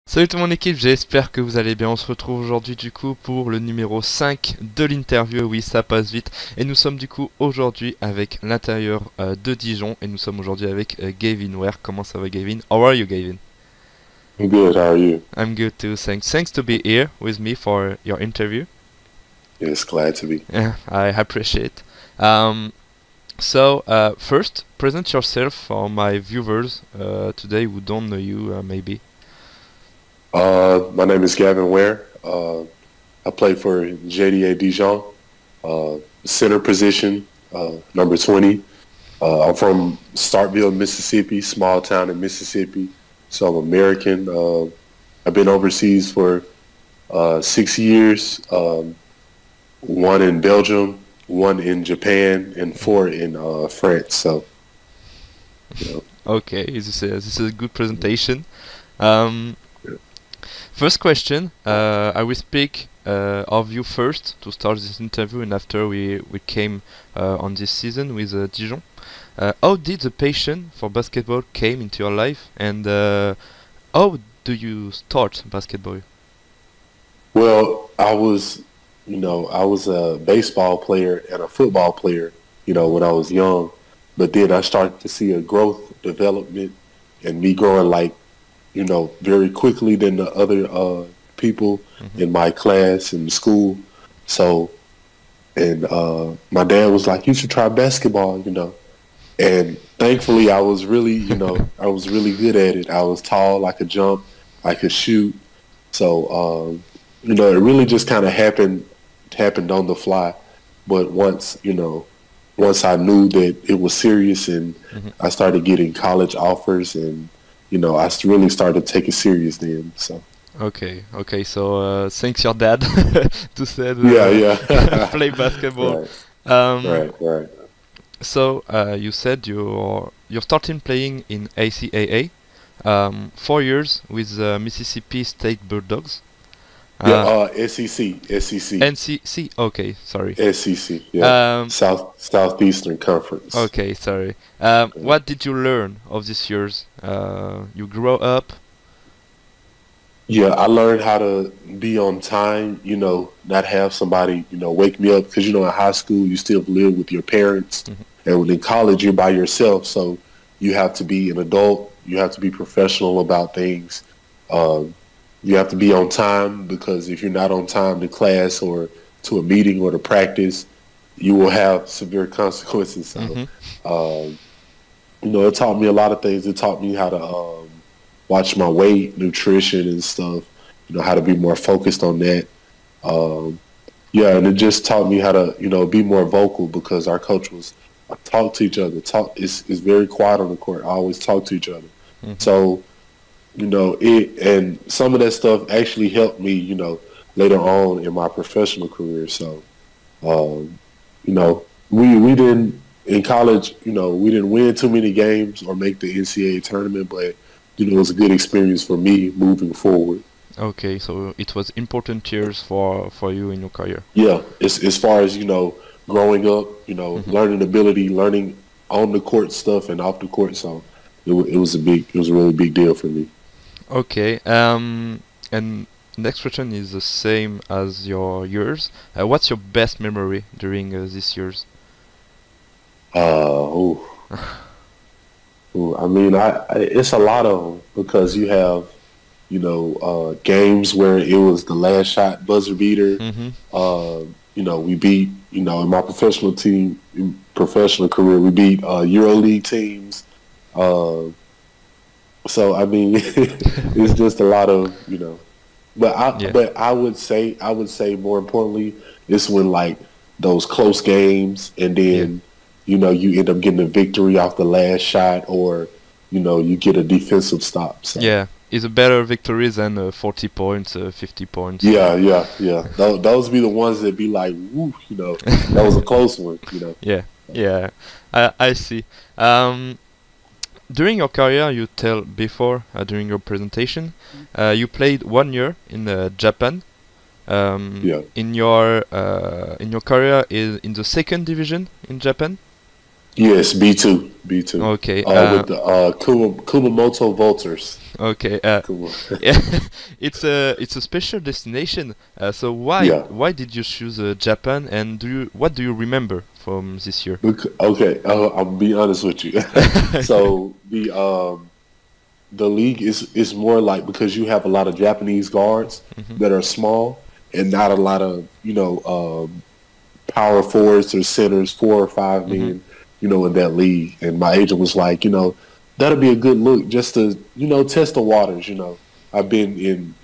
Salut toute mon équipe, j'espère que vous allez bien. On se retrouve aujourd'hui du coup pour le numéro 5 de l'interview. Oui, ça passe vite. Et nous sommes du coup aujourd'hui avec l'intérieur de Dijon. Et nous sommes aujourd'hui avec Gavin Ware. Comment ça va Gavin? How are you Gavin? I'm good. How are you? I'm good too, thanks. Thanks to be here with me for your interview. Yes, glad to be. Yeah, I appreciate. First, present yourself for my viewers today who don't know you maybe. My name is Gavin Ware. I play for JDA Dijon, center position, number 20. I'm from Starkville, Mississippi, small town in Mississippi. So I'm American. I've been overseas for 6 years, one in Belgium, one in Japan, and 4 in France. So, you know. Okay, this is a good presentation. Um, First question, I will speak of you first to start this interview, and after we came on this season with Dijon. How did the passion for basketball came into your life, and how do you start basketball? Well, I was a baseball player and a football player, when I was young. But then I started to see a growth development and me growing very quickly than the other people in my class in school. So, and my dad was like, you should try basketball, And thankfully I was really, I was really good at it. I was tall, I could jump, I could shoot. So, it really just kind of happened on the fly. But once I knew that it was serious and I started getting college offers and, I really started to take it serious then. So. Okay. So thanks your dad to say Yeah. play basketball. Right. Um, Right. So you said you're starting playing in ACAA, 4 years with Mississippi State Bulldogs. Yeah, SEC. NCC. Okay, sorry. SEC. Yeah, Um, Southeastern Conference. okay, sorry. What did you learn of these years? You grow up. Yeah, I learned how to be on time. Not have somebody wake me up because in high school you still live with your parents, and when in college you're by yourself. So you have to be an adult. You have to be professional about things. You have to be on time because if you're not on time to class or to a meeting or to practice, you will have severe consequences. So, it taught me a lot of things. It taught me how to watch my weight, nutrition and stuff, how to be more focused on that. And it just taught me how to, be more vocal because our coach was talk to each other. It's very quiet on the court. I always talk to each other. So, and some of that stuff actually helped me, later on in my professional career. So, we didn't, in college, we didn't win too many games or make the NCAA tournament, but, it was a good experience for me moving forward. Okay, so it was important years for you in your career. Yeah, as far as, growing up, learning ability, learning on the court stuff and off the court. So it was a really big deal for me. Okay, and next question is the same as your years. What's your best memory during these years? I mean, it's a lot of them because you have, games where it was the last shot buzzer beater. We beat, in my professional career, we beat EuroLeague teams. So I mean, it's just a lot of, but I would say more importantly, it's when those close games and then, you end up getting a victory off the last shot or, you get a defensive stop. So. Yeah, it's a better victory than 40 points, 50 points. Yeah. Those be the ones that be like, woo, that was a close one, Yeah, I see. During your career, you tell before, during your presentation, you played 1 year in Japan. In your career in the second division in Japan. Yes, B2, B2. Okay. With the Kumamoto Vultures. Okay. Kuma. Yeah, it's a special destination. So Yeah. why did you choose Japan? And what do you remember from this year? Okay, I'll be honest with you. So the league is more like, because you have a lot of Japanese guards that are small and not a lot of power forwards or centers, 4 or 5 men, in that league. And my agent was like, that'll be a good look just to test the waters. I've been in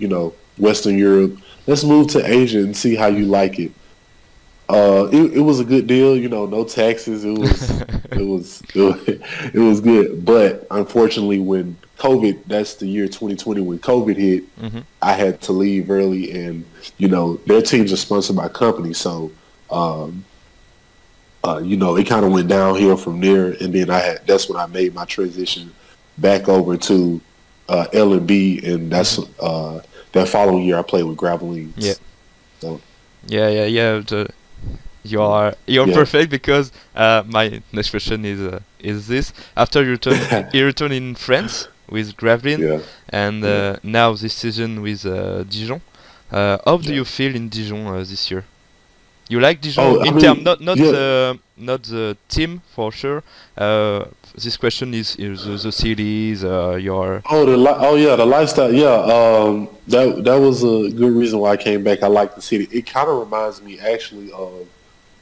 Western Europe. Let's move to Asia and see how you like it. It was a good deal, no taxes. It was good. But unfortunately, when COVID, that's the year 2020, when COVID hit, I had to leave early, and their teams are sponsored by companies, so it kind of went downhill from there. And then that's when I made my transition back over to L&B, and that's that following year I played with Gravelines. Yeah. So. Yeah. You're perfect, because my next question is this: after you return in France with Gravelines, and now this season with Dijon, how do you feel in Dijon this year? You like Dijon not the team for sure. This question is the cities, your the lifestyle. Yeah, that was a good reason why I came back. I like the city. It kind of reminds me actually of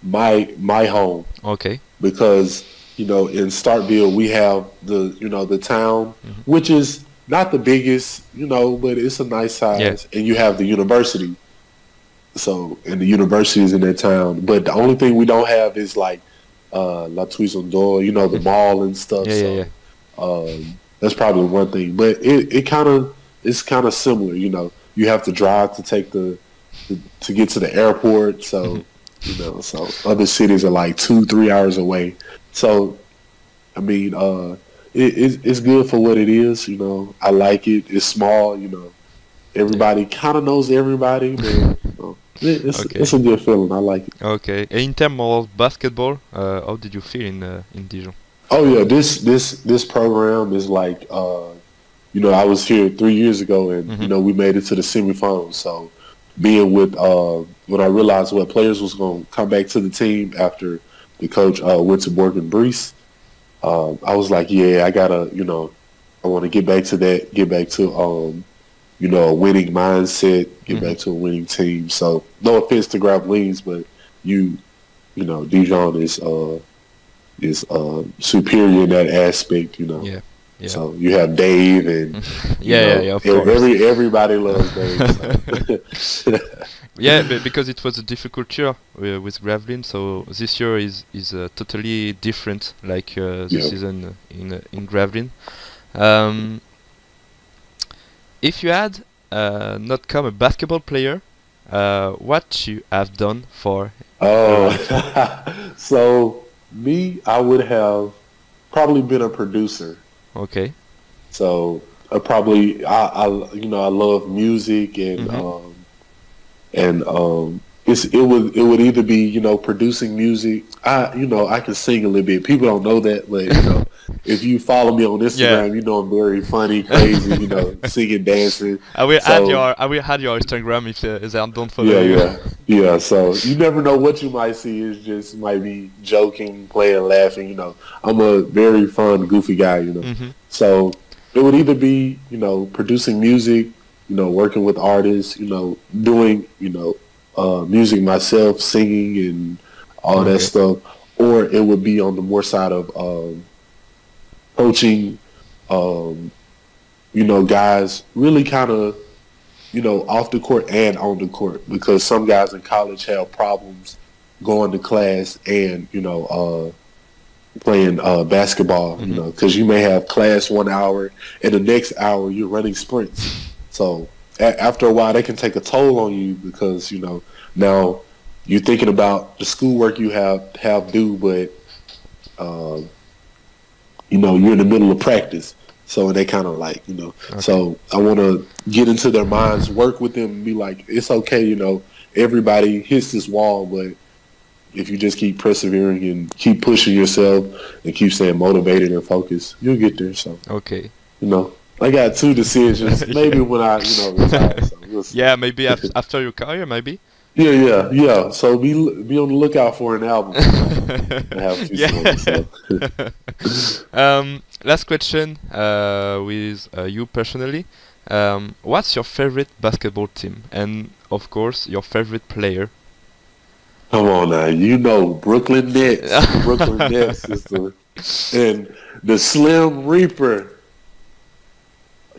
my home. Okay. Because in Starkville we have the town, which is not the biggest, but it's a nice size, and you have the university. So, and the university is in that town, but the only thing we don't have is like La Toison d'Or, the mall and stuff. That's probably one thing, but it's kind of similar. You have to drive to to get to the airport. So, so other cities are like 2-3 hours away. So, I mean, it's good for what it is. I like it. It's small. Everybody kind of knows everybody, but it's a good feeling. I like it. Okay. In terms of basketball, how did you feel in Dijon? Oh yeah, this program is like I was here 3 years ago, and we made it to the semifinals. So being with when I realized what players was going to come back to the team after the coach went to Bourg-en-Bresse, I was like, yeah, I gotta I want to get back to that, get back to a winning mindset, get back to a winning team. So no offense to Gravelines, but Dijon is superior in that aspect. Yeah. So you have Dave, and of course. Everybody loves Dave. So. Yeah, because it was a difficult year with Gravelines, so this year is totally different, like the season in Gravelines. If you had not become a basketball player, what you have done for? So me, I would have probably been a producer. Okay. So I love music, and it would either be producing music. I can sing a little bit. People don't know that, but if you follow me on Instagram, I'm very funny, crazy, singing, dancing. I will add your Instagram if they don't follow you. Yeah. So you never know what you might see. It's just might be joking, playing, laughing. I'm a very fun, goofy guy. So it would either be producing music, working with artists, doing music myself, singing and all that stuff, or it would be on the more side of coaching, guys really kind of, off the court and on the court, because some guys in college have problems going to class and, playing basketball, because you may have class 1 hour and the next hour you're running sprints. So after a while, that can take a toll on you, because, now you're thinking about the schoolwork you have due, but, you're in the middle of practice. So they kind of like, so I want to get into their minds, work with them, and be like, it's okay, everybody hits this wall, but, if you just keep persevering and keep pushing yourself and keep staying motivated and focused, you'll get there. So Okay. I got 2 decisions. Maybe when I retire. So we'll see. Yeah, maybe after your career, maybe. Yeah. So be on the lookout for an album. I have a few songs. So. Last question with you personally. What's your favorite basketball team? And of course, your favorite player? Come on now, Brooklyn Nets. Brooklyn Nets is and the Slim Reaper,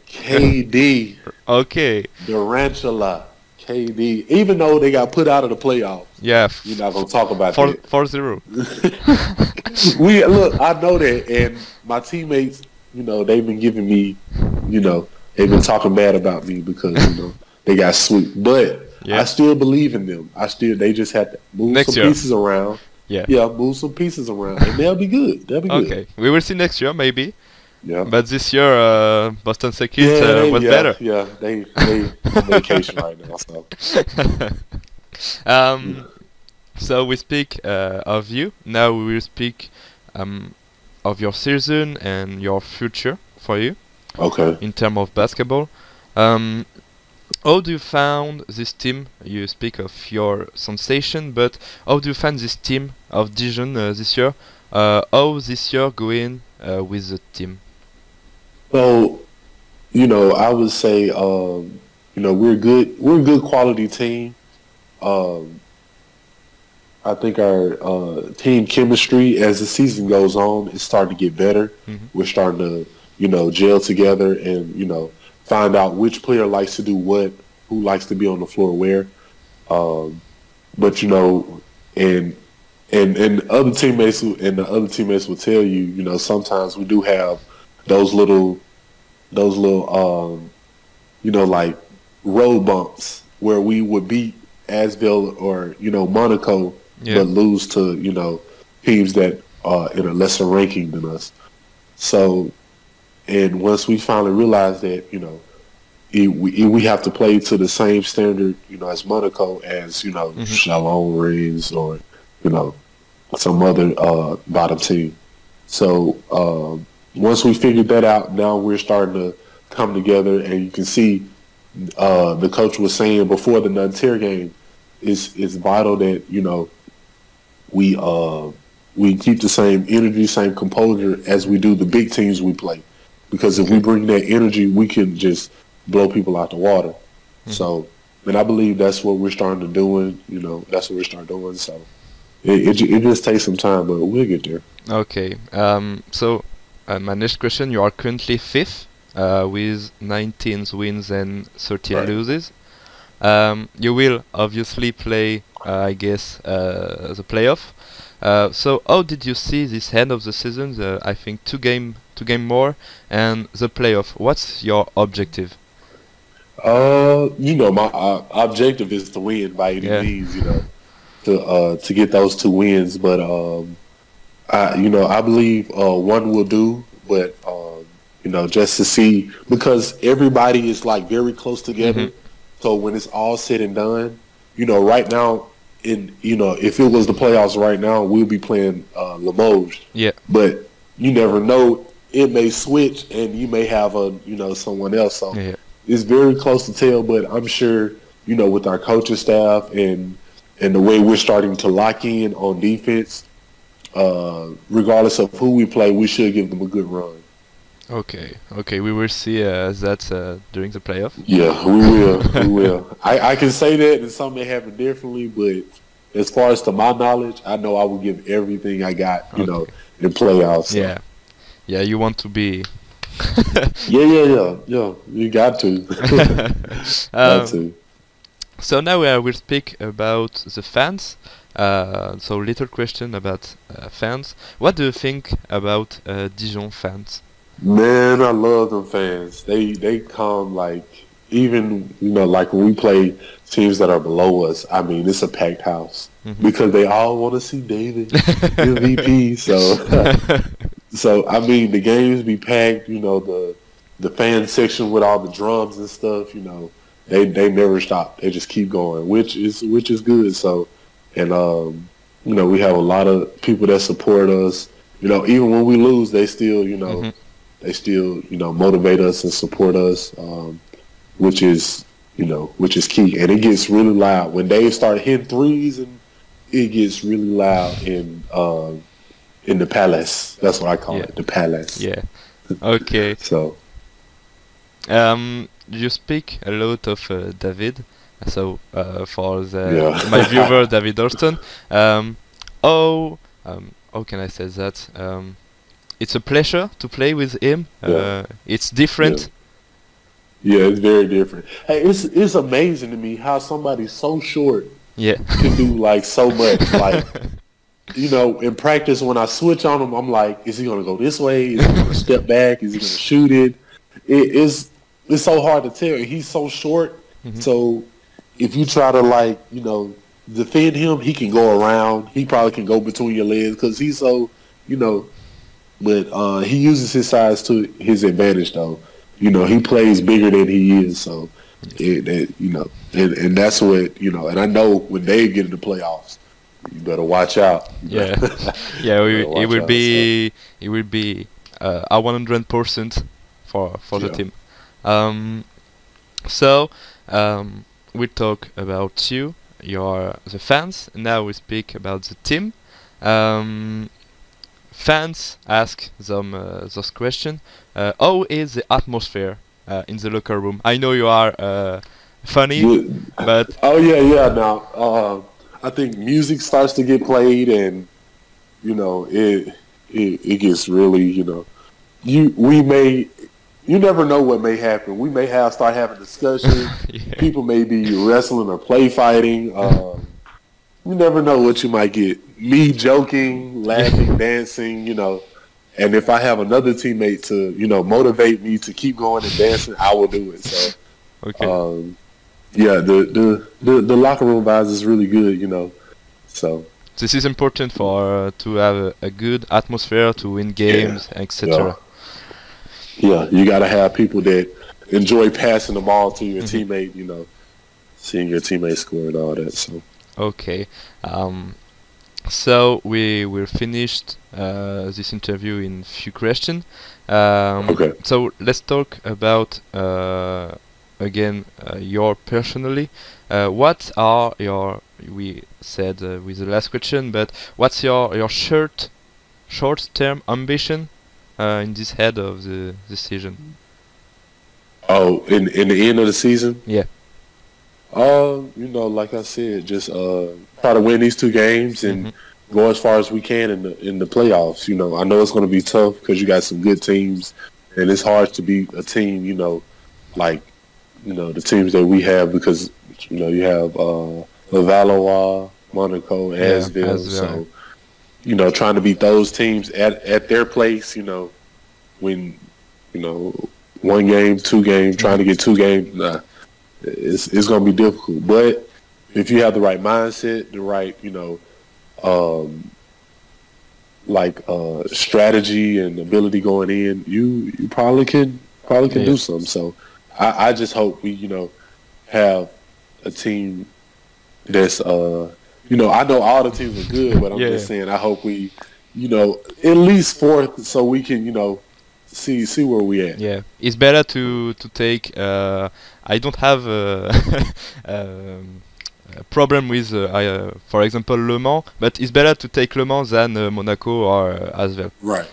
KD. Okay. Durantula, KD. Even though they got put out of the playoffs. Yeah. You're not gonna talk about that. 4-0. Look, I know that, and my teammates, they've been giving me, they've been talking bad about me because they got swept, but. Yeah. I still believe in them. They just have to move pieces around. Yeah, move some pieces around, and they'll be good. They'll be good. Okay, we will see next year maybe. Yeah. But this year, Boston Celtics was better. Yeah, they on vacation right now. So. So we speak of you. Now we will speak of your season and your future for you. Okay. In terms of basketball. How do you find this team? You speak of your sensation, but how do you find this team of Dijon this year? How this year going with the team? So, I would say, we're good. We're a good quality team. I think our team chemistry, as the season goes on, is starting to get better. Mm-hmm. We're starting to, gel together and, find out which player likes to do what, who likes to be on the floor where. But and other teammates will tell you, sometimes we do have those little like road bumps where we would beat Asvel or Monaco, but lose to teams that are in a lesser ranking than us. So. And once we finally realized that, we have to play to the same standard, as Monaco, as, Chalon Reigns or, some other bottom team. So once we figured that out, now we're starting to come together. And you can see the coach was saying before the Nanterre game, it's vital that, we keep the same energy, same composure as we do the big teams we play. Because if we bring that energy, we can just blow people out the water. Mm-hmm. So, and I believe that's what we're starting to do. That's what we're starting doing. So, it just takes some time, but we'll get there. Okay. So, my next question: you are currently 5th with 19 wins and 13 losses. You will obviously play, I guess, the playoff. So, how did you see this end of the season? I think two game more and the playoff. What's your objective? My objective is to win by any means. To get those 2 wins. But I believe one will do. But just to see, because everybody is like very close together. Mm-hmm. So when it's all said and done, right now. If it was the playoffs right now, we'll be playing Limoges. Yeah. But you never know; it may switch, and you may have someone else. So it's very close to tell. But I'm sure with our coaching staff and the way we're starting to lock in on defense, regardless of who we play, we should give them a good run. Okay, we will see that during the playoff. Yeah, we will. I can say that, and some may happen differently, but as far as to my knowledge, I know I will give everything I got, in playoffs. So. Yeah, you want to be. Yeah. You got to. Got to. So now we'll speak about the fans. So little question about fans. What do you think about Dijon fans? Man, I love them fans. They come like, even like when we play teams that are below us. I mean, it's a packed house because they all want to see David MVP. So I mean, the games be packed. The fan section with all the drums and stuff. They never stop. They just keep going, which is good. So, and we have a lot of people that support us. Even when we lose, they still, motivate us and support us, which is key. And it gets really loud when they start hitting threes, and it gets really loud in the palace. That's what I call it, the palace. Yeah. Okay. So, you speak a lot of David. So for my viewer, David Dalton, how can I say that? It's a pleasure to play with him. It's different. Yeah, it's very different. Hey, it's amazing to me how somebody so short can do like so much. Like, in practice when I switch on him, I'm like, is he gonna go this way? Is he gonna step back? Is he gonna shoot it? It's so hard to tell. He's so short, so if you try to defend him, he can go around. He probably can go between your legs because he's so, but he uses his size to his advantage though. He plays bigger than he is, so and that's what and I know when they get in the playoffs, you better watch out. Yeah, it will be 100% for the team. We talk about you are the fans. Now we speak about the team. Fans ask them those questions. How is the atmosphere in the locker room? I know you are funny, but Now I think music starts to get played, and it gets really you never know what may happen. We may start having discussion. People may be wrestling or play fighting. You never know what you might get. Me joking, laughing, dancing, and if I have another teammate to, motivate me to keep going and dancing, I will do it. So, the locker room vibes is really good, So this is important for to have a good atmosphere to win games, etc. Yeah, you got to have people that enjoy passing the ball to your teammate, seeing your teammate score and all that. So okay, so we're finished this interview in few questions. So let's talk about again your personally. What are your we said with the last question, but what's your short-term ambition in this head of the season? Oh, in the end of the season? Yeah. Like I said, just try to win these 2 games and go as far as we can in the playoffs. I know it's going to be tough because you got some good teams, and it's hard to beat a team, the teams that we have because, you have Levallois, Monaco, Asville. So, trying to beat those teams at their place, when, 1 game, 2 games, trying to get 2 games, it's going to be difficult. But if you have the right mindset, the right, strategy and ability going in, you probably can do something. So I just hope we, have a team that's, I know all the teams are good, but I'm just saying I hope we, at least 4th so we can, see where we at. Yeah, it's better to take. I don't have a problem with, for example, Le Mans, but it's better to take Le Mans than Monaco or Asvel. Right.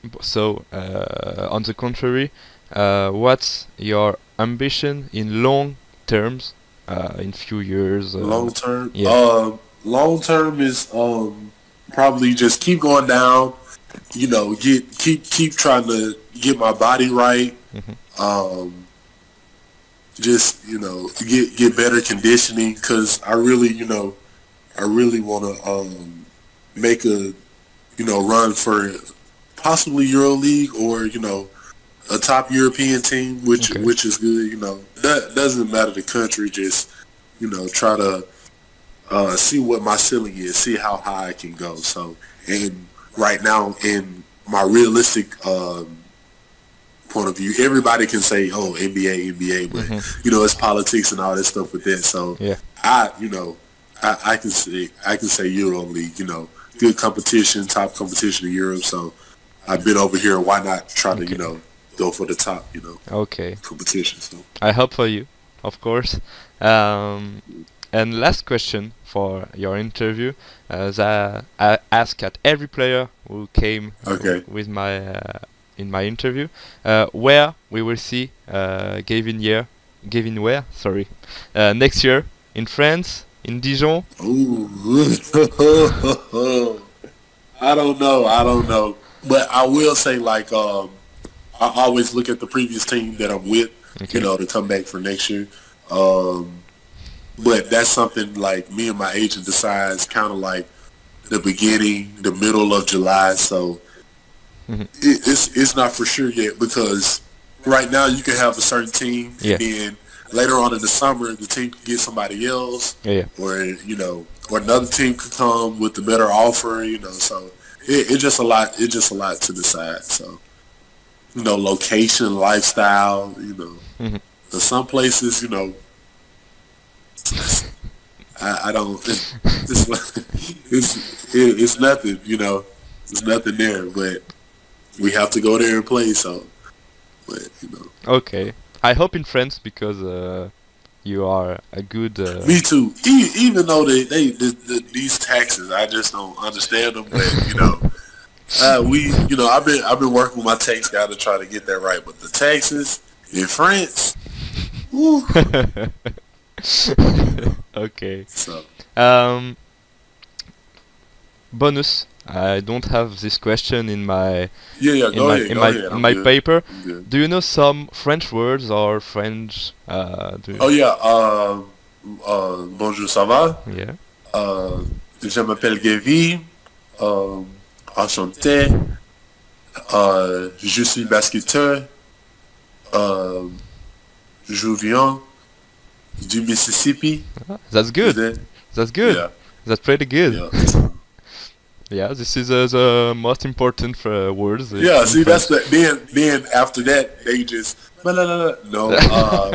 So, on the contrary, what's your ambition in long terms? In few years. Long term. Long term is probably just keep going down. Keep trying to get my body right. Just get better conditioning because I really want to make a run for possibly EuroLeague or a top European team, which is good. That doesn't matter the country. Just try to see what my ceiling is, see how high I can go. So, and right now in my realistic point of view. Everybody can say, "Oh, NBA," but you know, it's politics and all that stuff with that. So I can say Euro League. You know, good competition, top competition in Europe. So I've been over here. Why not try to go for the top? Competition. So I hope for you, of course. And last question for your interview, that I ask at every player who came with my in my interview, where we will see Gavin Ware, next year, in France, in Dijon. Ooh. I don't know, but I will say I always look at the previous team that I'm with, to come back for next year. But that's something like me and my agent decides kind of like the beginning, the middle of July. So it's not for sure yet, because right now you can have a certain team, and then later on in the summer the team can get somebody else, or or another team could come with a better offer. So it's just a lot. It's just a lot to decide. So location, lifestyle. So some places, I don't. It's nothing. It's nothing there. But we have to go there and play. So, but Okay, I hope in France, because you are a good. Me too. Even though these taxes, I just don't understand them. But I've been working with my tax guy to try to get that right. But the taxes in France. Woo. Okay. So. Bonus. I don't have this question in my in my paper. Do you know some French words or French? Bonjour, ça va? Yeah. Je m'appelle Gavin. Enchanté. Je suis basketteur. Je viens du Mississippi. That's good. That's good. Yeah. That's pretty good. Yeah. Yeah, this is the most important words. Yeah, see, that's the then after that they just no.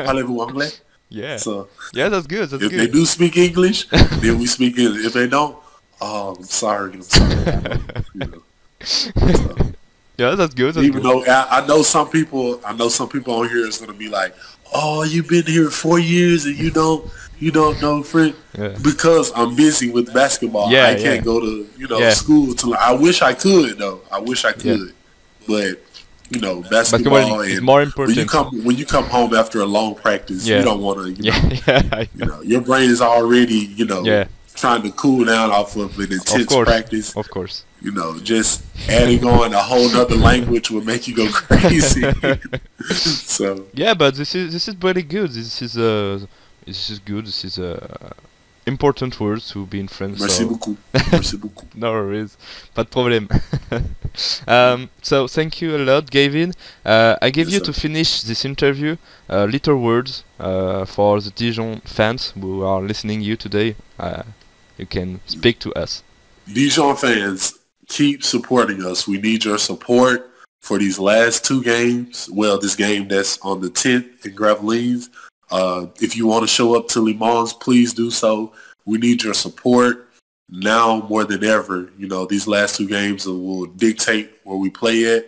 Parlez-vous anglais? Yeah. So yeah, that's good. That's if good. they do speak English, then we speak English. If they don't, I'm sorry. So, yeah, that's good. That's even good. though I know some people on here is gonna be like, "Oh, you've been here 4 years and you don't know French," because I'm busy with basketball. I can't go to school till I wish I could though. I wish I could, but basketball is and more important. When you come home after a long practice, you don't want to. Your brain is already trying to cool down off of an intense practice. Of course. Just adding on a whole other language will make you go crazy. So yeah, but this is pretty good. This is good. This is important words to be in French. Merci beaucoup. Merci beaucoup. No worries, pas de problème. So thank you a lot, Gavin. I give you to finish this interview little words for the Dijon fans who are listening you today. You can speak to us. Dijon fans, keep supporting us. We need your support for these last 2 games. Well, this game that's on the 10th in Gravelines. If you want to show up to Le Mans, please do so. We need your support now more than ever. These last 2 games will dictate where we play at.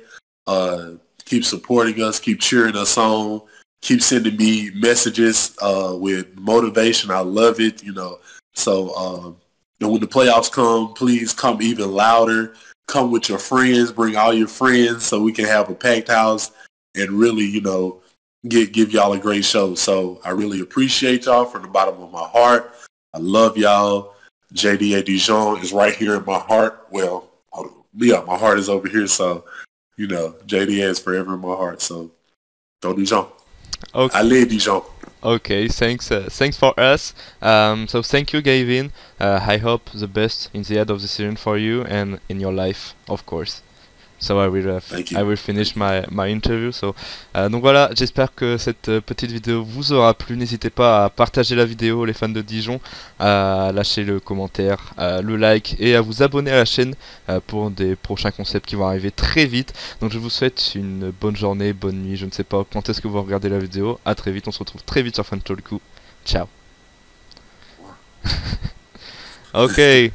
Keep supporting us. Keep cheering us on. Keep sending me messages with motivation. I love it. So when the playoffs come, please come even louder. Come with your friends. Bring all your friends so we can have a packed house and really, give y'all a great show. So I really appreciate y'all from the bottom of my heart. I love y'all. JDA Dijon is right here in my heart. Well, my heart is over here. So, JDA is forever in my heart. So, don't Dijon. Okay. Allez, Dijon. Okay, thanks for us. So thank you, Gavin. I hope the best in the end of the season for you and in your life, of course. So Thank you. I will finish my interview. Donc voilà, j'espère que cette petite vidéo vous aura plu. N'hésitez pas à partager la vidéo, les fans de Dijon, à lâcher le commentaire, le like et à vous abonner à la chaîne pour des prochains concepts qui vont arriver très vite. Donc je vous souhaite une bonne journée, bonne nuit. Je ne sais pas quand est-ce que vous regardez la vidéo. À très vite, on se retrouve très vite sur FrenchTalk. Ciao. Okay.